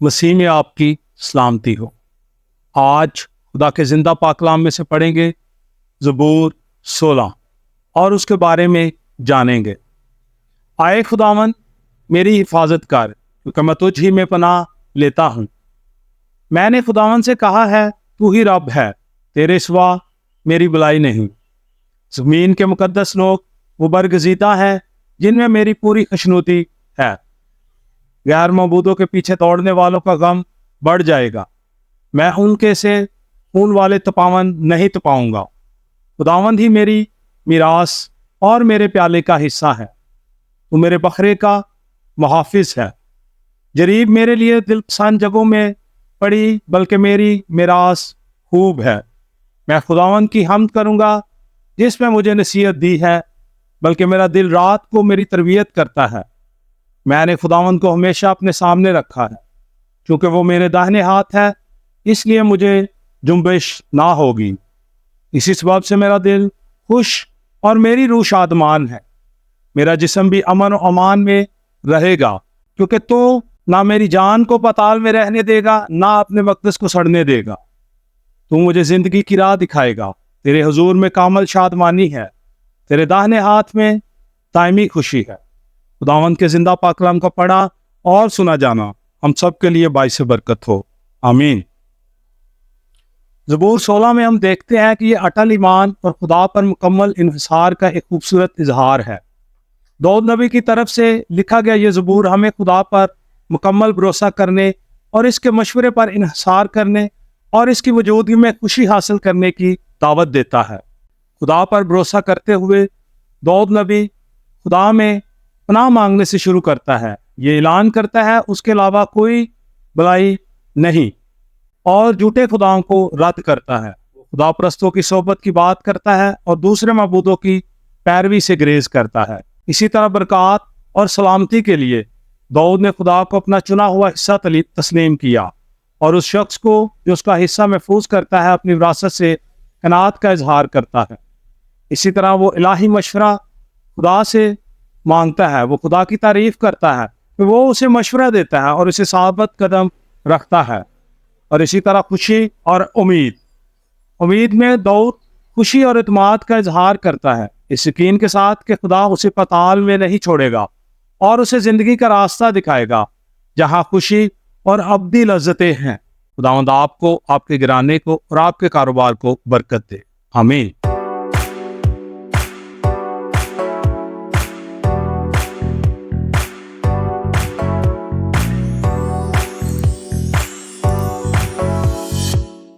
مسیح میں آپ کی سلامتی ہو۔ آج خدا کے زندہ پاک کلام میں سے پڑھیں گے زبور 16 اور اس کے بارے میں جانیں گے۔ آئے خداوند میری حفاظت کر، کیونکہ میں تجھ ہی میں پناہ لیتا ہوں۔ میں نے خداوند سے کہا ہے تو ہی رب ہے، تیرے سوا میری بلائی نہیں۔ زمین کے مقدس لوگ وہ برگزیدہ ہیں جن میں میری پوری خوشنودی ہے۔ غیر معبودوں کے پیچھے دوڑنے والوں کا غم بڑھ جائے گا۔ میں ان کے سے خون والے تپاون نہیں تپاؤں گا۔ خداوند ہی میری میراث اور میرے پیالے کا حصہ ہے۔ تو میرے بکرے کا محافظ ہے۔ جریب میرے لیے دل پسند جگہوں میں پڑی، بلکہ میری میراث خوب ہے۔ میں خداوند کی حمد کروں گا جس میں مجھے نصیحت دی ہے، بلکہ میرا دل رات کو میری تربیت کرتا ہے۔ میں نے خداوند کو ہمیشہ اپنے سامنے رکھا ہے، چونکہ وہ میرے داہنے ہاتھ ہے، اس لیے مجھے جنبش نہ ہوگی۔ اسی سبب سے میرا دل خوش اور میری روح شادمان ہے۔ میرا جسم بھی امن و امان میں رہے گا، کیونکہ تو نہ میری جان کو پتال میں رہنے دے گا، نہ اپنے مقدس کو سڑنے دے گا۔ تو مجھے زندگی کی راہ دکھائے گا۔ تیرے حضور میں کامل شادمانی ہے، تیرے داہنے ہاتھ میں دائمی خوشی ہے۔ خداوند کے زندہ پاک کلام کا پڑھا اور سنا جانا ہم سب کے لیے باعث برکت ہو، آمین۔ زبور 16 میں ہم دیکھتے ہیں کہ یہ اٹل ایمان اور خدا پر مکمل انحصار کا ایک خوبصورت اظہار ہے۔ داؤد نبی کی طرف سے لکھا گیا یہ زبور ہمیں خدا پر مکمل بھروسہ کرنے اور اس کے مشورے پر انحصار کرنے اور اس کی موجودگی میں خوشی حاصل کرنے کی دعوت دیتا ہے۔ خدا پر بھروسہ کرتے ہوئے داؤد نبی خدا میں پناہ مانگنے سے شروع کرتا ہے۔ یہ اعلان کرتا ہے اس کے علاوہ کوئی بلائی نہیں، اور جھوٹے خداؤں کو رد کرتا ہے۔ خدا پرستوں کی صحبت کی بات کرتا ہے اور دوسرے معبودوں کی پیروی سے گریز کرتا ہے۔ اسی طرح برکات اور سلامتی کے لیے داؤد نے خدا کو اپنا چنا ہوا حصہ تسلیم کیا، اور اس شخص کو جو اس کا حصہ محفوظ کرتا ہے اپنی وراثت سے قناعت کا اظہار کرتا ہے۔ اسی طرح وہ الہی مشورہ خدا سے مانگتا ہے، وہ خدا کی تعریف کرتا ہے کہ وہ اسے مشورہ دیتا ہے اور اسے ثابت قدم رکھتا ہے۔ اور اسی طرح خوشی اور امید میں داؤد خوشی اور اعتماد کا اظہار کرتا ہے، اس یقین کے ساتھ کہ خدا اسے پتال میں نہیں چھوڑے گا اور اسے زندگی کا راستہ دکھائے گا جہاں خوشی اور ابدی لذتیں ہیں۔ خداوند آپ کو، آپ کے گھرانے کو اور آپ کے کاروبار کو برکت دے، آمین۔